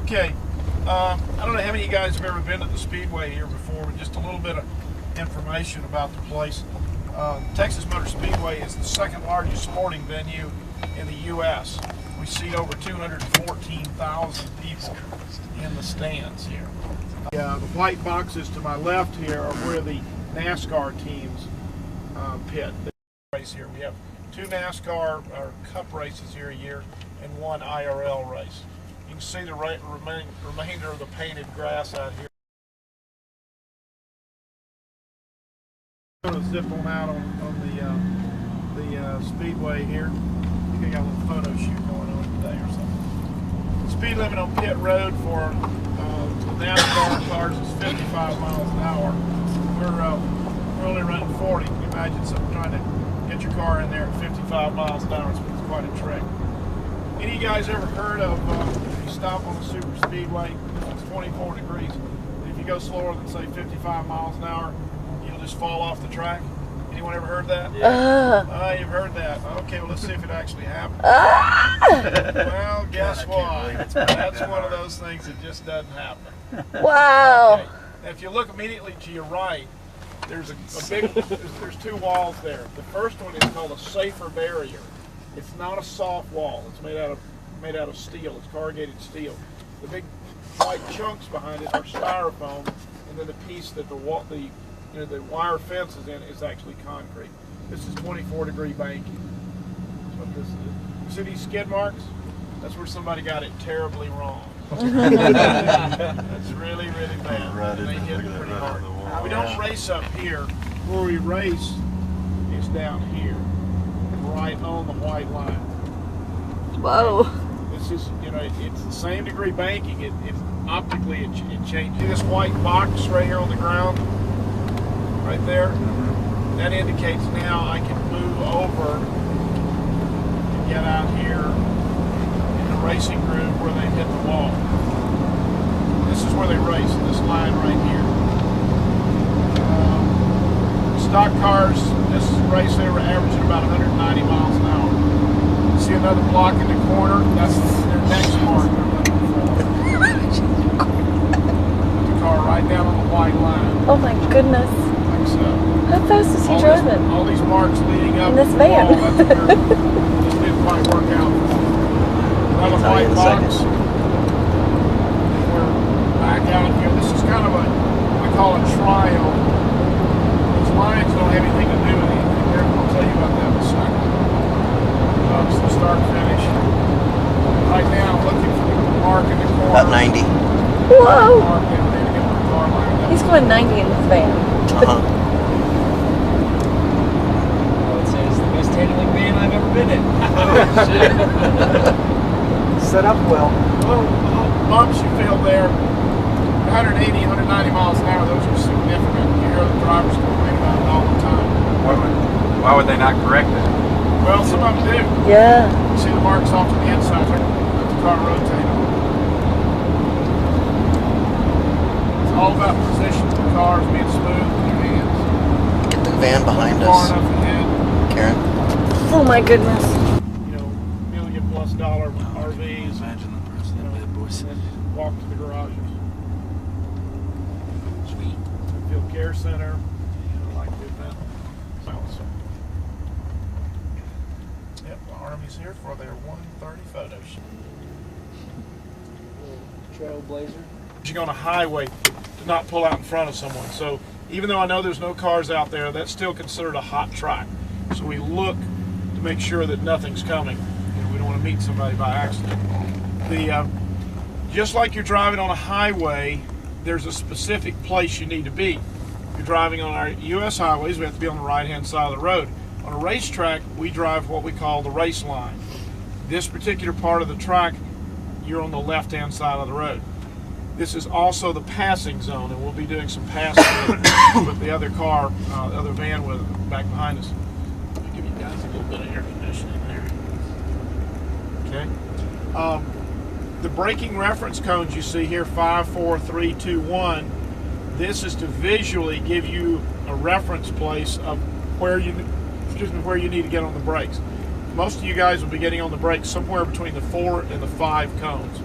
Okay, I don't know how many of you guys have ever been to the Speedway here before, but just a little bit of information about the place. Texas Motor Speedway is the second largest sporting venue in the U.S. We seat over 214,000 people in the stands here. The white boxes to my left here are where the NASCAR teams pit. Race here. We have 2 NASCAR or Cup races here a year and 1 IRL race. You can see the remainder of the painted grass out here. I'm going to zip on out on the speedway here. I think I got a little photo shoot going on today or something. The speed limit on pit road for the NASCAR cars is 55 miles an hour. We're only running 40. You can imagine someone trying to get your car in there at 55 miles an hour. It's quite a trick. Any of you guys ever heard of if you stop on the super speedway, it's 24 degrees. If you go slower than say 55 miles an hour, you'll just fall off the track? Anyone ever heard that? Yeah. You've heard that. Okay, well let's see if it actually happened. Well, guess what? That's one of those things that just doesn't happen. Wow. Okay. Now, if you look immediately to your right, there's there's 2 walls there. The first one is called a safer barrier. It's not a soft wall. It's made out of steel. It's corrugated steel. The big white chunks behind it are styrofoam, and then the piece that the wire fence is in is actually concrete. This is 24-degree banking. That's what this is. You see these skid marks? That's where somebody got it terribly wrong. That's really, really bad. Right, they hit it pretty hard. wall. We don't race up here. Where we race is down here, right on the white line. Whoa. This is, it's the same degree banking. It optically it changes. See this white box right here on the ground, right there. That indicates now I can move over and get out here in the racing groove where they hit the wall. This is where they race, this line right here. Stock cars, this race they were averaging about 190 miles an hour. See another block in the corner? That's their next mark they're looking for. Put the car right down on the white line. Oh my goodness. Like so. How fast is he driving? All these marks leading up in this to the van. wall, that's where this didn't quite work out. Another white box. We're back out here. This is kind of I call it trial. Those lines don't have anything to do with anything. I'll tell you about that in a second. It's the start finish. Right now I'm looking for the mark in the corner. About 90. Whoa! Mark down there to get my car lined up. He's going 90 in his van. I would say it's the best handling van I've ever been in. Set up well. Well, bumps you feel there, 180, 190 miles an hour, those are significant. You hear the drivers complain about it all the time. Why would they not correct it? Well, some of them do. Yeah. You see the marks off to the inside, let the car rotate. It's all about position of the cars, being smooth with your hands. Get the van behind Far us, enough ahead. Karen. Oh my goodness. $1 million+ RVs. Imagine the person that did, boys. And then walk to the garages. Sweet. Field Care Center. Like the event. Yep, the Army's here for their 1:30 photo shoot. Trailblazer. You're on a highway to not pull out in front of someone. So even though I know there's no cars out there, that's still considered a hot track. So we look to make sure that nothing's coming. We don't want to to meet somebody by accident. Just like you're driving on a highway, there's a specific place you need to be. If you're driving on our U.S. highways, we have to be on the right-hand side of the road. On a racetrack, we drive what we call the race line. This particular part of the track, you're on the left-hand side of the road. This is also the passing zone, and we'll be doing some passing with the other car, the other van back behind us. I'll give you guys a little bit of air conditioning there. Okay. The braking reference cones you see here, 5, 4, 3, 2, 1. This is to visually give you a reference place of where you need to get on the brakes. Most of you guys will be getting on the brakes somewhere between the 4 and the 5 cones.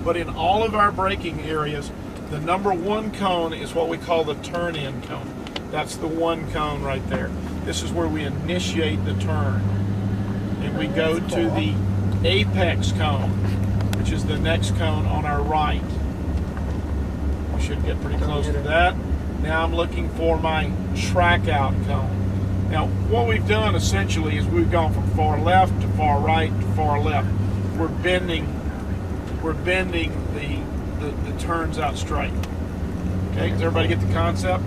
But in all of our braking areas, the number 1 cone is what we call the turn-in cone. That's the 1 cone right there. This is where we initiate the turn. And we go to the apex cone, which is the next cone on our right. We should get pretty close to that. Now I'm looking for my track out cone. Now what we've done essentially is we've gone from far left to far right to far left. We're bending the turns out straight. Okay, does everybody get the concept?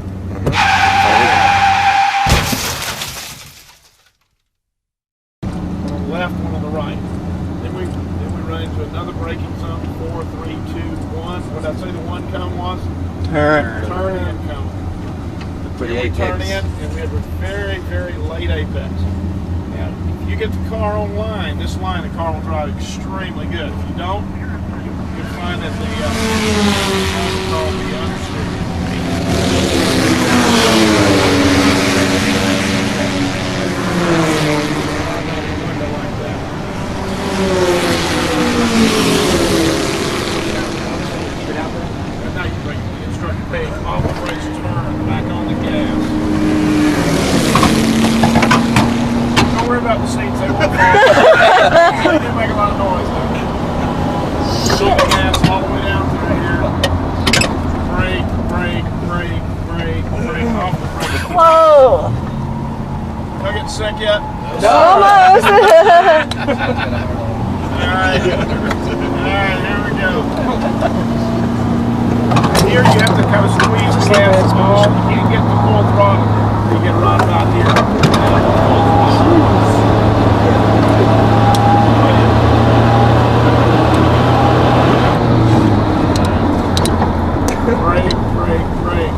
One on the left, one on the right. Then we run into another braking zone, 4, 3, 2, 1. What did I say the 1 cone was? Turn in cone. For the Then we turn apex. in, and we have a very, very late apex. Now, if you get the car online, this line, the car will drive extremely good. If you don't, you'll find that the called the understeer. Like that. And now you bring the instructor page off the brakes, turn back on the gas. Don't worry about the seats, they won't fall. They do make a lot of noise though. Shit. Gas all the way down through here. Brake, brake, brake, brake, brake, off the brake. Whoa! Y'all getting sick yet? Almost! Alright, here we go. Here you have to kind of squeeze the gas off. You can't get the full throttle. You get right about here. Brake, brake, brake.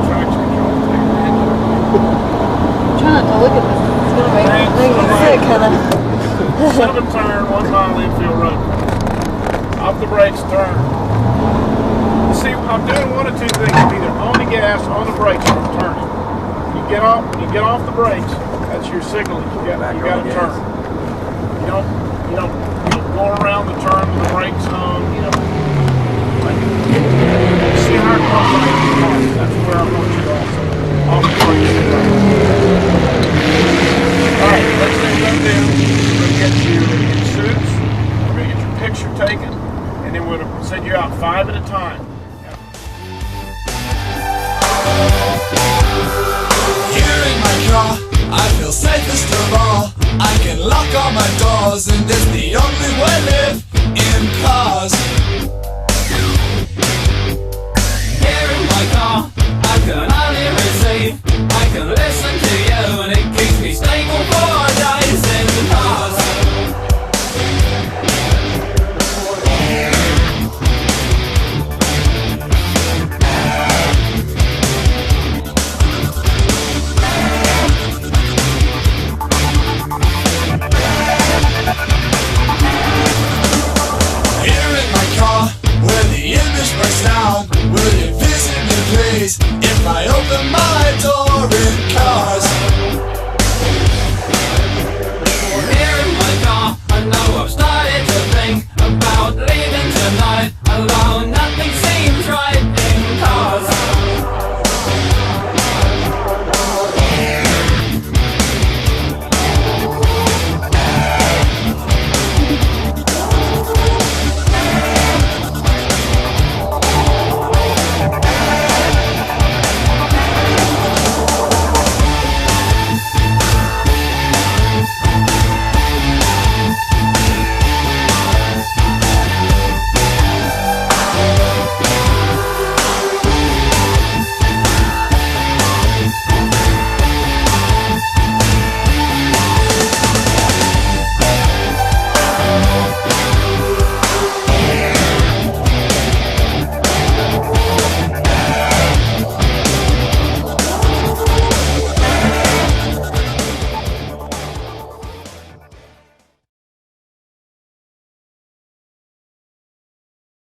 Traction control. Try not to look at this. It's gonna make me sick, kinda. 7 turn, 1 mile infield road. Off the brakes, turn. You see, I'm doing one of two things. I'm either on the gas, on the brakes, or I'm turning. When you get off the brakes, that's your signal. You got to turn. You don't go around the turn with the brakes on. See how it comes right in the car. That's where I want you also. Off the brakes. Alright, let's do that then. We're going to get you in suits. We're going to get your picture taken. And then we're going to send you out 5 at a time. Here in my car, I feel safest of all. I can lock all my doors, and it's the only way I live in cars. Here in my car, I can only receive. I can listen to you, and it keeps me stable for days in cars. Will you visit me please if I open my door in cars? Here in my car, I know I've started to think about leaving tonight alone.